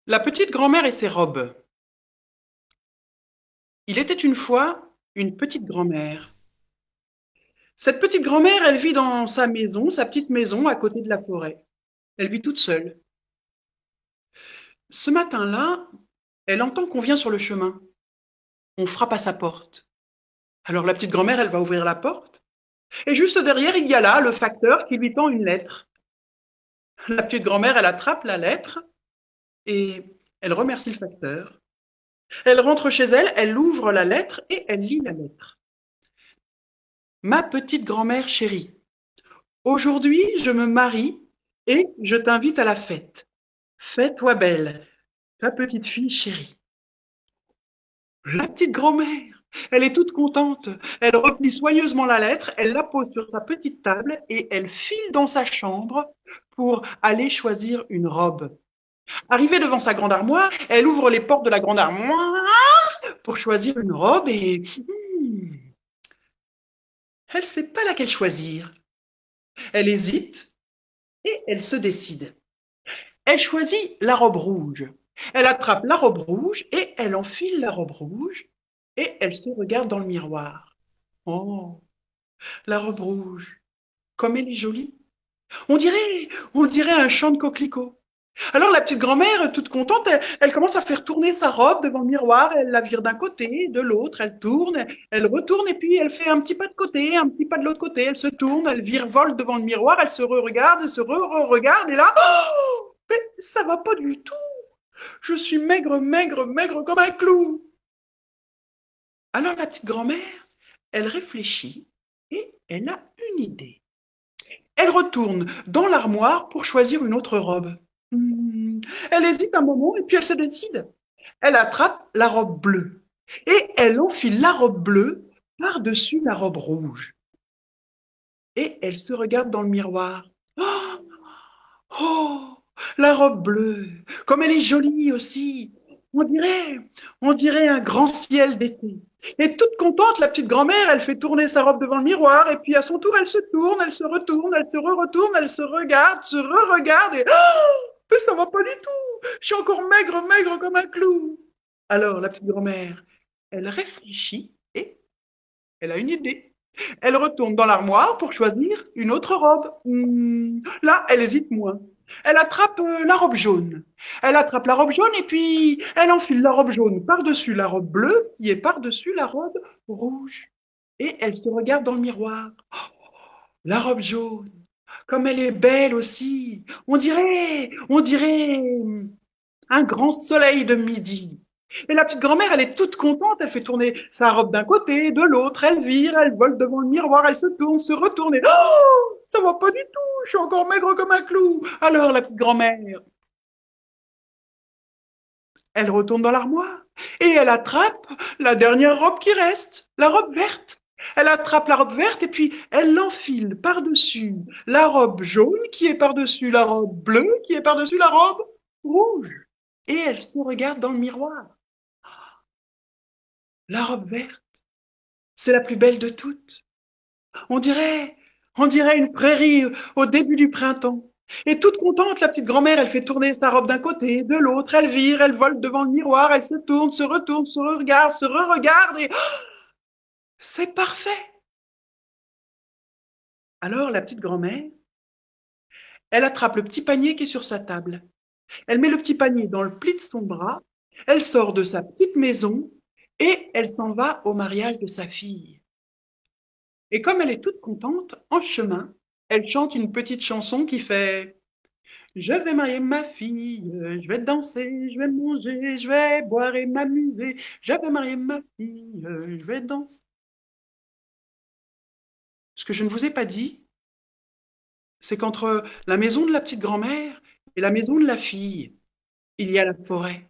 La petite grand-mère et ses robes. Il était une fois une petite grand-mère. Cette petite grand-mère, elle vit dans sa maison, sa petite maison à côté de la forêt. Elle vit toute seule. Ce matin-là, elle entend qu'on vient sur le chemin. On frappe à sa porte. Alors la petite grand-mère, elle va ouvrir la porte. Et juste derrière, il y a là le facteur qui lui tend une lettre. La petite grand-mère, elle attrape la lettre et elle remercie le facteur. Elle rentre chez elle, elle ouvre la lettre et elle lit la lettre. Ma petite grand-mère chérie. Aujourd'hui, je me marie et je t'invite à la fête. Fais-toi belle, ta petite fille chérie. La petite grand-mère, elle est toute contente. Elle replie soigneusement la lettre, elle la pose sur sa petite table et elle file dans sa chambre pour aller choisir une robe. Arrivée devant sa grande armoire, elle ouvre les portes de la grande armoire pour choisir une robe et elle ne sait pas laquelle choisir. Elle hésite et elle se décide. Elle choisit la robe rouge. Elle attrape la robe rouge et elle enfile la robe rouge et elle se regarde dans le miroir. Oh, la robe rouge, comme elle est jolie. On dirait un champ de coquelicots. Alors la petite grand-mère, toute contente, elle commence à faire tourner sa robe devant le miroir. Elle la vire d'un côté, de l'autre, elle tourne, elle retourne et puis elle fait un petit pas de côté, un petit pas de l'autre côté. Elle se tourne, elle virevolte devant le miroir, elle se re-regarde, elle se re-regarde et là, oh, mais ça va pas du tout. Je suis maigre, maigre, maigre comme un clou. Alors la petite grand-mère, elle réfléchit et elle a une idée. Elle retourne dans l'armoire pour choisir une autre robe. Hmm, Elle hésite un moment et puis elle se décide. Elle attrape la robe bleue et elle enfile la robe bleue par-dessus la robe rouge. Et elle se regarde dans le miroir. Oh, oh, la robe bleue, comme elle est jolie aussi. On dirait, on dirait un grand ciel d'été. Et toute contente, la petite grand-mère, elle fait tourner sa robe devant le miroir, et puis à son tour, elle se tourne, elle se retourne, elle se re-retourne, elle se re-regarde, et oh, mais ça va pas du tout. Je suis encore maigre, maigre comme un clou. Alors, la petite grand-mère, elle réfléchit et elle a une idée. Elle retourne dans l'armoire pour choisir une autre robe. Là, elle hésite moins. Elle attrape la robe jaune. Elle attrape la robe jaune et puis elle enfile la robe jaune par-dessus la robe bleue qui est par-dessus la robe rouge. Et elle se regarde dans le miroir. La robe jaune, comme elle est belle aussi. On dirait un grand soleil de midi. Et la petite grand-mère, elle est toute contente, elle fait tourner sa robe d'un côté, de l'autre, elle vire, elle vole devant le miroir, elle se tourne, se retourne et oh, ça va pas du tout, je suis encore maigre comme un clou. Alors la petite grand-mère, elle retourne dans l'armoire et elle attrape la dernière robe qui reste, la robe verte. Elle attrape la robe verte et puis elle l'enfile par-dessus la robe jaune qui est par-dessus la robe bleue qui est par-dessus la robe rouge. Et elle se regarde dans le miroir. La robe verte, c'est la plus belle de toutes. On dirait, on dirait une prairie au début du printemps. Et toute contente, la petite grand-mère, elle fait tourner sa robe d'un côté, de l'autre, elle vire, elle vole devant le miroir, elle se tourne, se retourne, se regarde, se re-regarde et oh, c'est parfait. Alors la petite grand-mère, elle attrape le petit panier qui est sur sa table. Elle met le petit panier dans le pli de son bras, elle sort de sa petite maison et elle s'en va au mariage de sa fille. Et comme elle est toute contente, en chemin, elle chante une petite chanson qui fait je vais marier ma fille, je vais danser, je vais manger, je vais boire et m'amuser. Je vais marier ma fille, je vais danser. Ce que je ne vous ai pas dit, c'est qu'entre la maison de la petite grand-mère et la maison de la fille, il y a la forêt.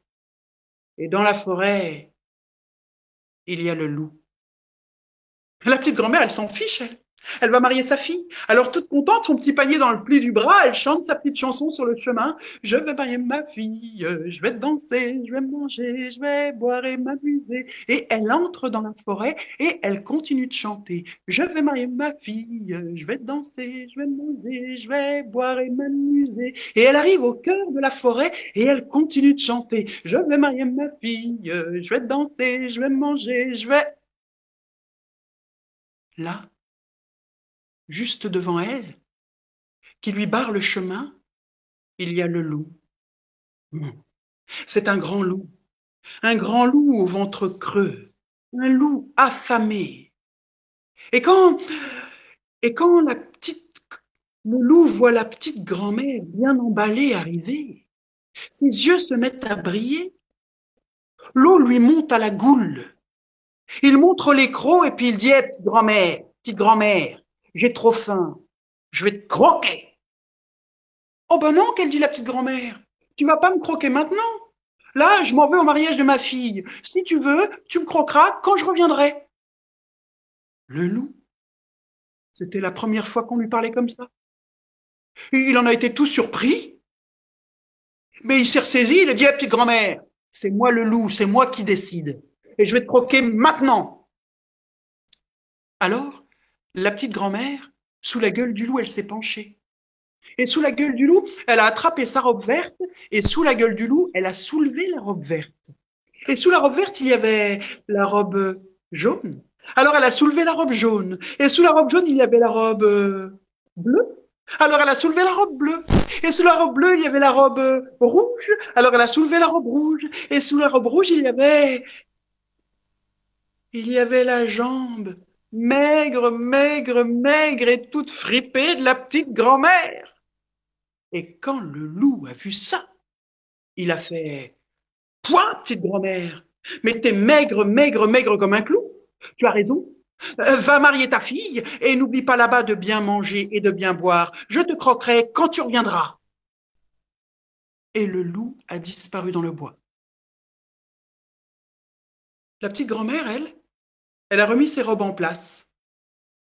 Et dans la forêt, il y a le loup. La petite grand-mère, elle s'en fiche, elle. Elle va marier sa fille. Alors toute contente, son petit panier dans le pli du bras, elle chante sa petite chanson sur le chemin. Je vais marier ma fille, je vais danser, je vais manger, je vais boire et m'amuser. Et elle entre dans la forêt et elle continue de chanter. Je vais marier ma fille, je vais danser, je vais manger, je vais boire et m'amuser. Et elle arrive au cœur de la forêt et elle continue de chanter. Je vais marier ma fille, je vais danser, je vais manger, je vais... Là, juste devant elle, qui lui barre le chemin, il y a le loup. C'est un grand loup au ventre creux, un loup affamé. Et quand, et quand le loup voit la petite grand-mère bien emballée arriver, ses yeux se mettent à briller, l'eau lui monte à la goule. Il montre les crocs et puis il dit, petite grand-mère, j'ai trop faim, je vais te croquer. Oh ben non, qu'elle dit la petite grand-mère, tu vas pas me croquer maintenant. Là, je m'en vais au mariage de ma fille. Si tu veux, tu me croqueras quand je reviendrai. Le loup, c'était la première fois qu'on lui parlait comme ça. Il en a été tout surpris, mais il s'est ressaisi, il a dit, ah, petite grand-mère, c'est moi le loup, c'est moi qui décide. Et je vais te croquer maintenant. Alors, la petite grand-mère, sous la gueule du loup, elle s'est penchée. Et sous la gueule du loup, elle a attrapé sa robe verte, et sous la gueule du loup, elle a soulevé la robe verte. Et sous la robe verte, il y avait la robe jaune. Alors elle a soulevé la robe jaune. Et sous la robe jaune, il y avait la robe bleue. Alors elle a soulevé la robe bleue. Et sous la robe bleue, il y avait la robe rouge. Alors elle a soulevé la robe rouge. Et sous la robe rouge, il y avait la jambe maigre, maigre, maigre et toute fripée de la petite grand-mère. Et quand le loup a vu ça, il a fait Toi, petite grand-mère, mais t'es maigre, maigre, maigre comme un clou. Tu as raison. Va marier ta fille et n'oublie pas là-bas de bien manger et de bien boire. Je te croquerai quand tu reviendras. Et le loup a disparu dans le bois. La petite grand-mère, elle a remis ses robes en place.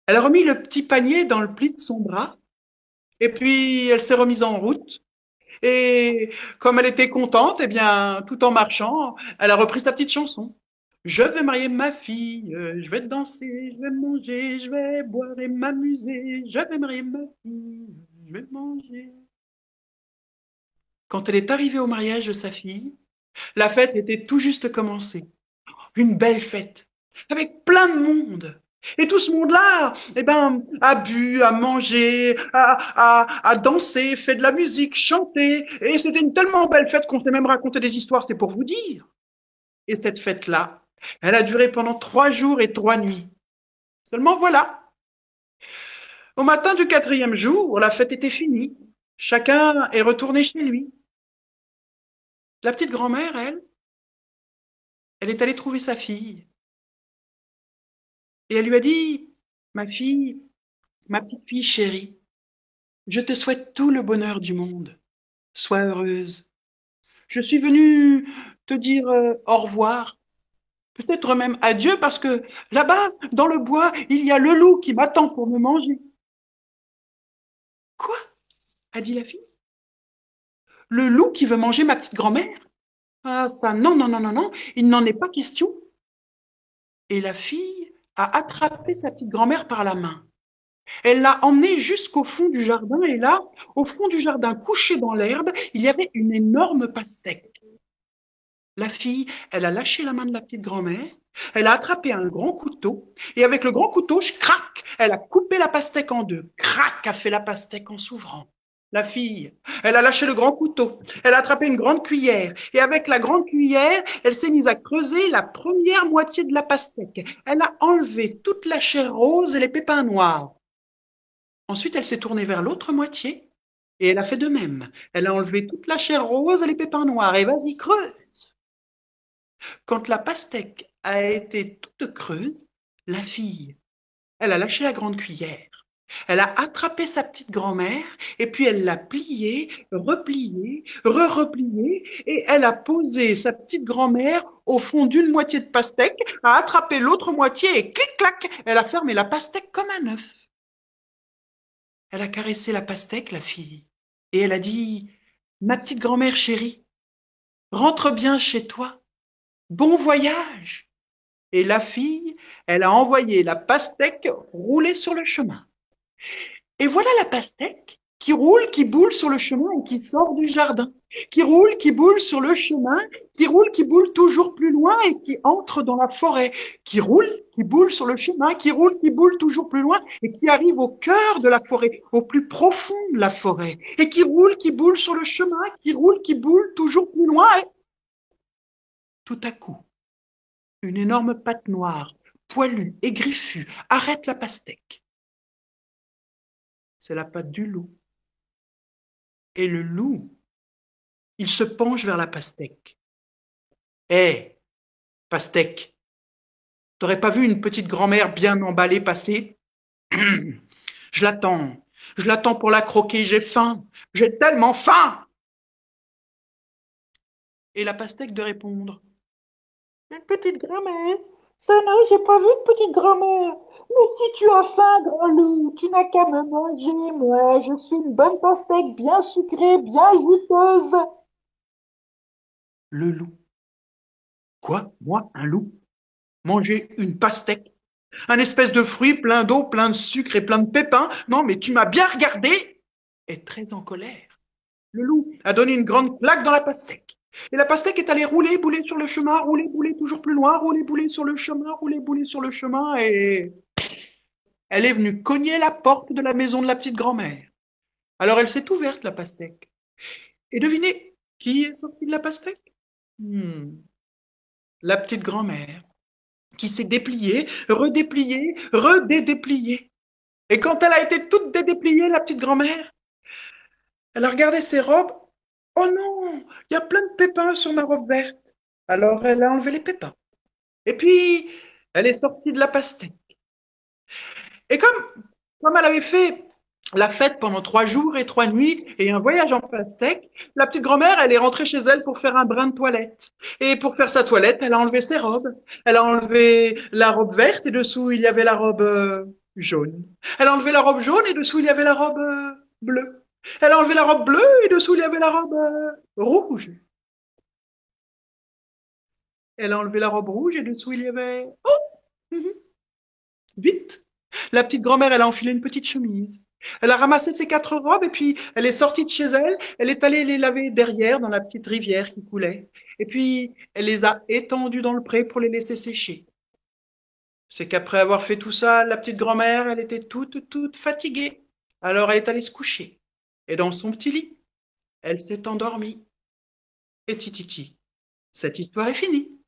Elle a remis le petit panier dans le pli de son bras. Et puis, elle s'est remise en route. Et comme elle était contente, eh bien, tout en marchant, elle a repris sa petite chanson. Je vais marier ma fille, je vais danser, je vais manger, je vais boire et m'amuser. Je vais marier ma fille, je vais manger. Quand elle est arrivée au mariage de sa fille, la fête était tout juste commencée. Une belle fête, avec plein de monde. Et tout ce monde-là, eh ben, a bu, a mangé, a dansé, fait de la musique, chanté. Et c'était une tellement belle fête qu'on s'est même raconté des histoires, c'est pour vous dire. Et cette fête-là, elle a duré pendant 3 jours et 3 nuits. Seulement voilà, au matin du quatrième jour, la fête était finie. Chacun est retourné chez lui. La petite grand-mère, elle est allée trouver sa fille. Et elle lui a dit, ma fille, ma petite fille chérie, je te souhaite tout le bonheur du monde. Sois heureuse. Je suis venue te dire au revoir, peut-être même adieu, parce que là-bas, dans le bois, il y a le loup qui m'attend pour me manger. Quoi? A dit la fille. Le loup qui veut manger ma petite grand-mère? Ah, ça, non, non, non, non, non, il n'en est pas question. Et la fille a attrapé sa petite grand-mère par la main. Elle l'a emmenée jusqu'au fond du jardin et là, au fond du jardin, couché dans l'herbe, il y avait une énorme pastèque. La fille, elle a lâché la main de la petite grand-mère, elle a attrapé un grand couteau et avec le grand couteau, crac, elle a coupé la pastèque en deux. Crac, a fait la pastèque en s'ouvrant. La fille, elle a lâché le grand couteau, elle a attrapé une grande cuillère et avec la grande cuillère, elle s'est mise à creuser la première moitié de la pastèque. Elle a enlevé toute la chair rose et les pépins noirs. Ensuite, elle s'est tournée vers l'autre moitié et elle a fait de même. Elle a enlevé toute la chair rose et les pépins noirs. Et vas-y, creuse. Quand la pastèque a été toute creuse, la fille, elle a lâché la grande cuillère. Elle a attrapé sa petite grand-mère et puis elle l'a pliée, repliée, re-repliée et elle a posé sa petite grand-mère au fond d'une moitié de pastèque, a attrapé l'autre moitié et clic-clac, elle a fermé la pastèque comme un œuf. Elle a caressé la pastèque, la fille, et elle a dit, ma petite grand-mère chérie, rentre bien chez toi, bon voyage. Et la fille, elle a envoyé la pastèque rouler sur le chemin. Et voilà la pastèque qui roule, qui boule sur le chemin et qui sort du jardin, qui roule, qui boule sur le chemin, qui roule, qui boule toujours plus loin et qui entre dans la forêt, qui roule, qui boule sur le chemin, qui roule, qui boule toujours plus loin et qui arrive au cœur de la forêt, au plus profond de la forêt, et qui roule, qui boule sur le chemin, qui roule, qui boule toujours plus loin et tout à coup, une énorme patte noire, poilue et griffue, arrête la pastèque. C'est la patte du loup. Et le loup, il se penche vers la pastèque. Hé, pastèque, t'aurais pas vu une petite grand-mère bien emballée passer? Je l'attends. Je l'attends pour la croquer, j'ai faim. J'ai tellement faim. Et la pastèque de répondre. Une petite grand-mère? Ça non, j'ai pas vu de petite grand-mère. Mais si tu as faim, grand loup, tu n'as qu'à me manger. Moi, je suis une bonne pastèque bien sucrée, bien juteuse. Le loup. Quoi? Moi, un loup? Manger une pastèque? Un espèce de fruit plein d'eau, plein de sucre et plein de pépins? Non, mais tu m'as bien regardé! Est très en colère. Le loup a donné une grande claque dans la pastèque. Et la pastèque est allée rouler, bouler sur le chemin, rouler, bouler toujours plus loin, rouler, bouler sur le chemin, rouler, bouler sur le chemin, et elle est venue cogner la porte de la maison de la petite grand-mère. Alors elle s'est ouverte, la pastèque. Et devinez, qui est sorti de la pastèque? La petite grand-mère, qui s'est dépliée, redépliée, redépliée. Et quand elle a été toute dépliée, la petite grand-mère, elle a regardé ses robes. Oh non, il y a plein de pépins sur ma robe verte. Alors elle a enlevé les pépins. Et puis, elle est sortie de la pastèque. Et comme elle avait fait la fête pendant 3 jours et 3 nuits et un voyage en pastèque, la petite grand-mère, elle est rentrée chez elle pour faire un brin de toilette. Et pour faire sa toilette, elle a enlevé ses robes. Elle a enlevé la robe verte et dessous, il y avait la robe jaune. Elle a enlevé la robe jaune et dessous, il y avait la robe bleue. Elle a enlevé la robe bleue et dessous, il y avait la robe rouge. Elle a enlevé la robe rouge et dessous, il y avait... Oh, vite. La petite grand-mère, elle a enfilé une petite chemise. Elle a ramassé ses 4 robes et puis elle est sortie de chez elle. Elle est allée les laver derrière dans la petite rivière qui coulait. Et puis elle les a étendues dans le pré pour les laisser sécher. C'est qu'après avoir fait tout ça, la petite grand-mère, elle était toute fatiguée. Alors elle est allée se coucher. Et dans son petit lit, elle s'est endormie. Et tititi, cette histoire est finie.